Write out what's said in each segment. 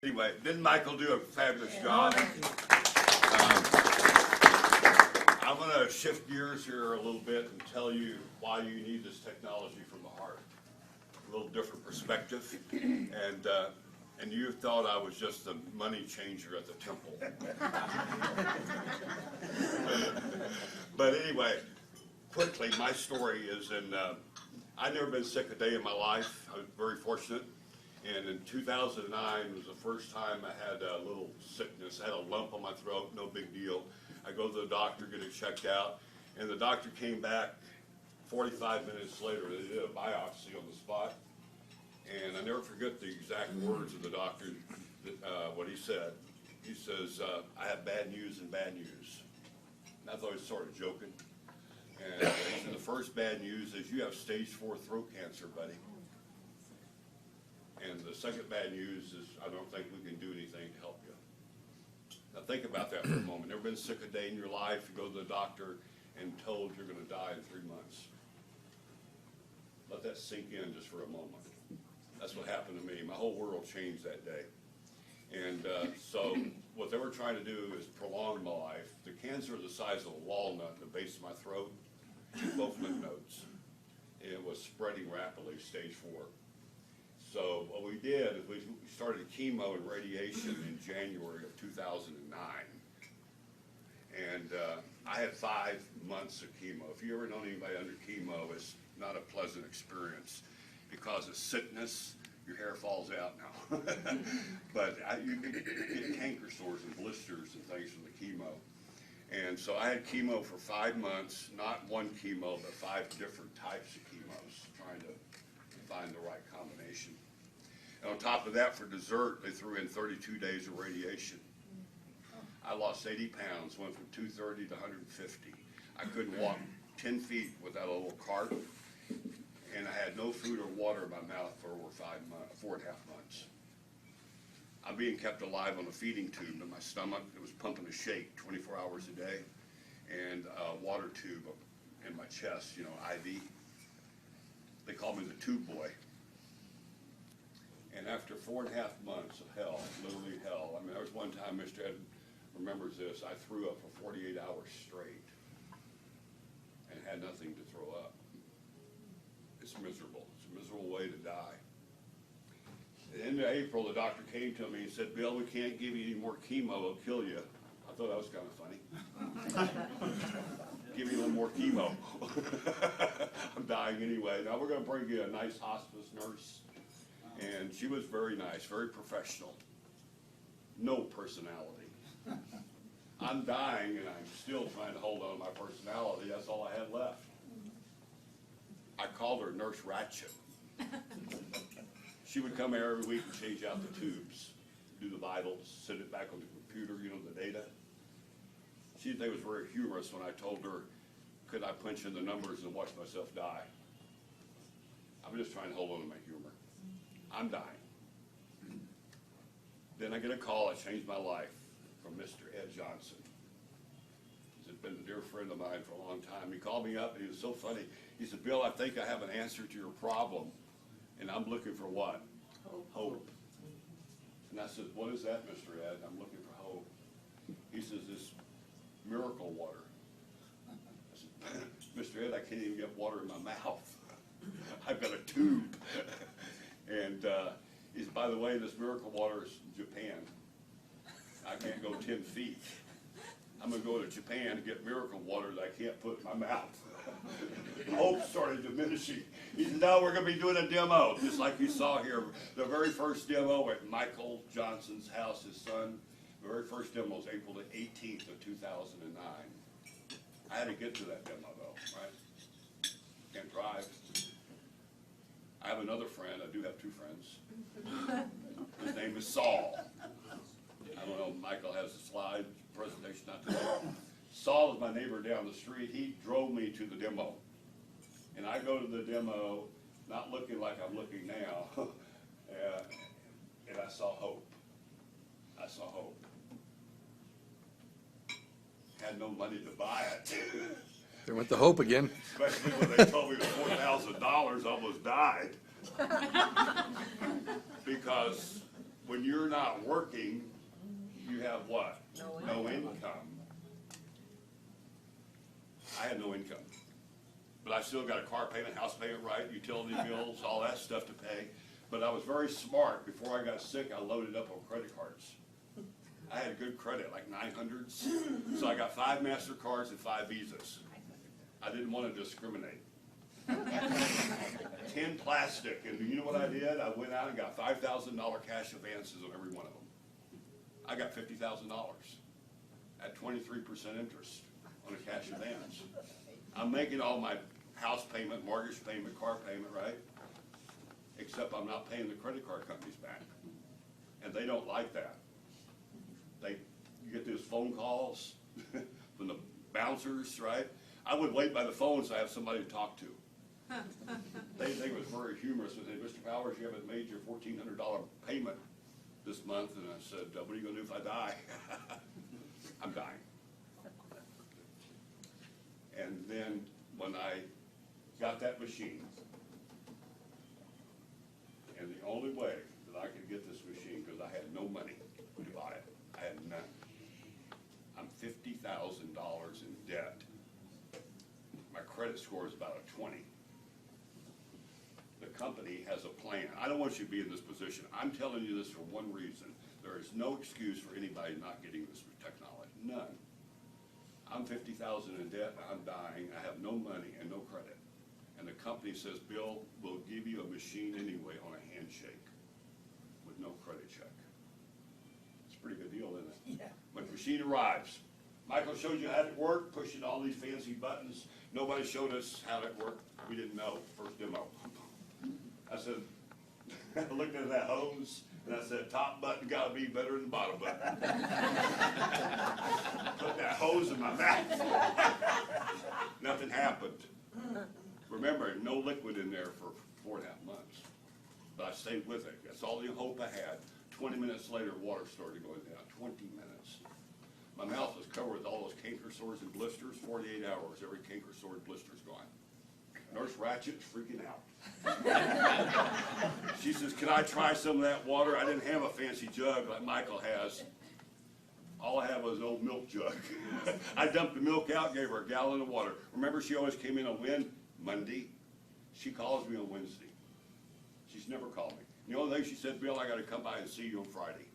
Anyway, didn't Michael do a fabulous job? I'm going to shift gears here a little bit and tell you why you need this technology from the heart. A little different perspective. And you thought I was just the money changer at the temple. But anyway, quickly, my story is I've never been sick a day in my life. I was very fortunate. And in 2009 was the first time I had a little sickness. I had a lump on my throat, no big deal. I go to the doctor, get it checked out, and the doctor came back 45 minutes later. They did a biopsy on the spot, and I never forget the exact words of the doctor, what he said. He says, I have bad news and bad news. And I thought he was sort of joking. And he said, the first bad news is you have stage 4 throat cancer, buddy. And the second bad news is I don't think we can do anything to help you. Now think about that for a moment. Never been sick a day in your life, you go to the doctor and told you're going to die in 3 months. Let that sink in just for a moment. That's what happened to me. My whole world changed that day. And so what they were trying to do is prolong my life. The cancer was the size of a walnut in the base of my throat, both lymph nodes. And it was spreading rapidly, stage 4. So what we did is we started chemo and radiation in January of 2009. And I had 5 months of chemo. If you ever known anybody under chemo, it's not a pleasant experience because of sickness. Your hair falls out now. But you get canker sores and blisters and things from the chemo. And so I had chemo for 5 months, not one chemo, but 5 different types of chemos, trying to find the right combination. And on top of that, for dessert, they threw in 32 days of radiation. I lost 80 pounds, went from 230 to 150. I couldn't walk 10 feet without a little cart, and I had no food or water in my mouth for over 4.5 months. I'm being kept alive on a feeding tube in my stomach. It was pumping a shake 24 hours a day, and a water tube in my chest, you know, IV. They called me the tube boy. And after 4.5 months of hell, literally hell, I mean, there was one time, Mr. Ed remembers this, I threw up for 48 hours straight and had nothing to throw up. It's miserable. It's a miserable way to die. At the end of April, the doctor came to me and said, Bill, we can't give you any more chemo, it'll kill you. I thought that was kind of funny. Give me a little more chemo. I'm dying anyway. Now we're going to bring you a nice hospice nurse. And she was very nice, very professional. No personality. I'm dying and I'm still trying to hold on to my personality. That's all I had left. I called her Nurse Ratchet. She would come here every week and change out the tubes, do the vitals, send it back on the computer, you know, the data. She didn't think it was very humorous when I told her, could I punch in the numbers and watch myself die? I'm just trying to hold on to my humor. I'm dying. Then I get a call, I changed my life, from Mr. Ed Johnson. He's been a dear friend of mine for a long time. He called me up and he was so funny. He said, Bill, I think I have an answer to your problem. And I'm looking for what? Hope. And I said, what is that, Mr. Ed? I'm looking for hope. He says, this miracle water. I said, Mr. Ed, I can't even get water in my mouth. I've got a tube. And he said, by the way, this miracle water is Japan. I can't go 10 feet. I'm going to go to Japan to get miracle water that I can't put in my mouth. Hope started diminishing. He said, no, we're going to be doing a demo, just like you saw here. The very first demo at Michael Johnson's house, his son, the very first demo was April the 18th of 2009. I had to get to that demo, though, right? Can't drive. I have another friend. I do have 2 friends. His name is Saul. I don't know, Michael has a slide presentation not today. Saul is my neighbor down the street. He drove me to the demo. And I go to the demo, not looking like I'm looking now, and I saw hope. I saw hope. Had no money to buy it. There went the hope again. Especially when they told me it was $4,000, I almost died. Because when you're not working, you have what? No income. I had no income. But I still got a car payment, house payment, right, utility bills, all that stuff to pay. But I was very smart. Before I got sick, I loaded up on credit cards. I had good credit, like 900s. So I got 5 MasterCards and 5 Visas. I didn't want to discriminate. 10 plastic, and you know what I did? I went out and got $5,000 cash advances on every one of them. I got $50,000 at 23% interest on a cash advance. I'm making all my house payment, mortgage payment, car payment, right? Except I'm not paying the credit card companies back. And they don't like that. You get those phone calls from the bouncers, right? I would wait by the phone so I have somebody to talk to. They was very humorous and said, Mr. Powers, you haven't made your $1,400 payment this month. And I said, what are you going to do if I die? I'm dying. And then when I got that machine, and the only way that I could get this machine, because I had no money to buy it, I had none. I'm $50,000 in debt. My credit score is about a 20. The company has a plan. I don't want you to be in this position. I'm telling you this for one reason. There is no excuse for anybody not getting this technology. None. I'm $50,000 in debt, I'm dying, I have no money and no credit. And the company says, Bill, we'll give you a machine anyway on a handshake with no credit check. It's a pretty good deal, isn't it? Yeah. When the machine arrives, Michael showed you how it worked, pushing all these fancy buttons. Nobody showed us how it worked. We didn't know, first demo. I said, I looked at that hose, and I said, top button gotta be better than the bottom button. Put that hose in my mouth. Nothing happened. Remember, no liquid in there for 4.5 months. But I stayed with it. That's all the hope I had. 20 minutes later, water started going down. 20 minutes. My mouth was covered with all those canker sores and blisters. 48 hours, every canker sore and blister's gone. Nurse Ratchet's freaking out. She says, can I try some of that water? I didn't have a fancy jug like Michael has. All I had was an old milk jug. I dumped the milk out, gave her a gallon of water. Remember, she always came in on Monday. She calls me on Wednesday. She's never called me. The only thing she said, Bill, I got to come by and see you on Friday.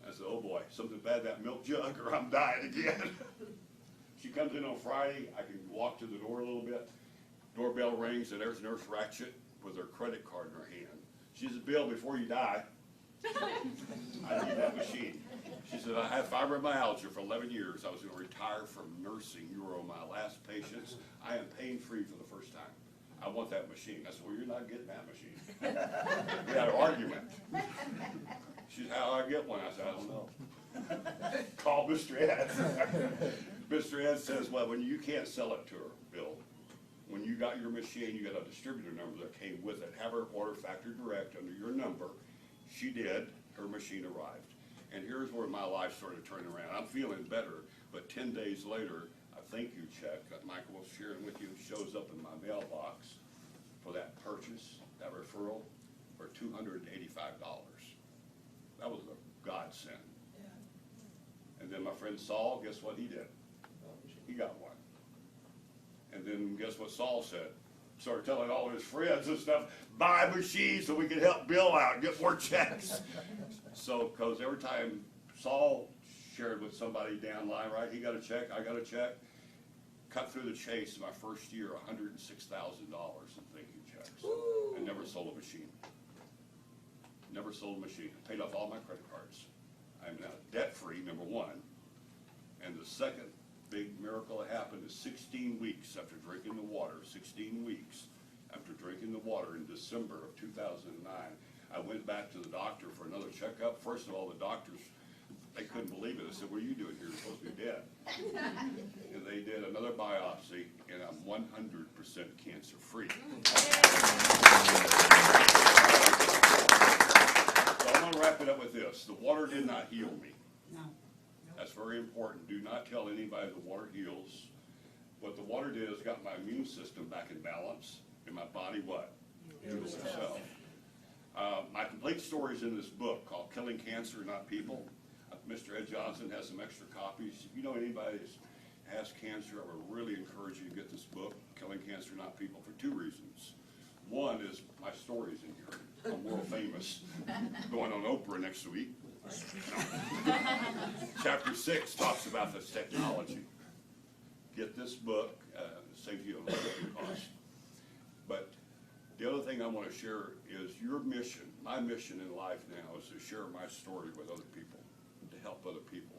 I said, oh boy, something bad, that milk jug, or I'm dying again. She comes in on Friday. I can walk to the door a little bit. Doorbell rings, and there's Nurse Ratchet with her credit card in her hand. She says, Bill, before you die, I need that machine. She said, I had fibromyalgia for 11 years. I was going to retire from nursing. You were my last patients. I am pain-free for the first time. I want that machine. I said, well, you're not getting that machine. We had an argument. She said, how do I get one? I said, I don't know. Call Mr. Ed. Mr. Ed says, well, when you can't sell it to her, Bill, when you got your machine, you got a distributor number that came with it. Have her order factory direct under your number. She did. Her machine arrived. And here's where my life started turning around. I'm feeling better, but 10 days later, a thank you check that Michael was sharing with you shows up in my mailbox for that purchase, that referral, for $285. That was a godsend. Yeah. And then my friend Saul, guess what he did? He got one. And then guess what Saul said? Started telling all his friends and stuff, buy a machine so we can help Bill out and get more checks. So, because every time Saul shared with somebody down the line, right, he got a check, I got a check, cut through the chase my first year, $106,000 in thank you checks. I never sold a machine. Never sold a machine. Paid off all my credit cards. I'm now debt-free, number one. And the second big miracle that happened is 16 weeks after drinking the water, 16 weeks after drinking the water in December of 2009, I went back to the doctor for another checkup. First of all, the doctors, they couldn't believe it. They said, what are you doing here? You're supposed to be dead. And they did another biopsy, and I'm 100% cancer-free. So I'm going to wrap it up with this. The water did not heal me. No. That's very important. Do not tell anybody the water heals. What the water did is got my immune system back in balance, and my body what? Healed itself. My complete story is in this book called Killing Cancer, Not People. Mr. Ed Johnson has some extra copies. If you know anybody that has cancer, I would really encourage you to get this book, Killing Cancer, Not People, for two reasons. One is my story's in here. I'm world famous. Going on Oprah next week. Chapter 6 talks about this technology. Get this book, saves you a lot of cost. But the other thing I want to share is your mission. My mission in life now is to share my story with other people, to help other people.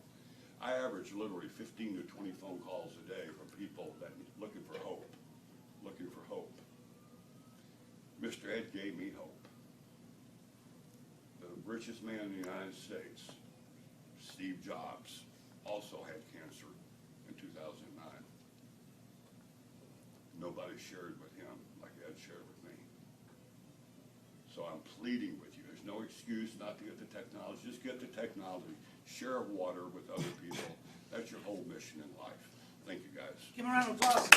I average literally 15 to 20 phone calls a day from people that looking for hope, looking for hope. Mr. Ed gave me hope. The richest man in the United States, Steve Jobs, also had cancer in 2009. Nobody shared with him like Ed shared with me. So I'm pleading with you. There's no excuse not to get the technology. Just get the technology. Share water with other people. That's your whole mission in life. Thank you, guys. Give him a round of applause.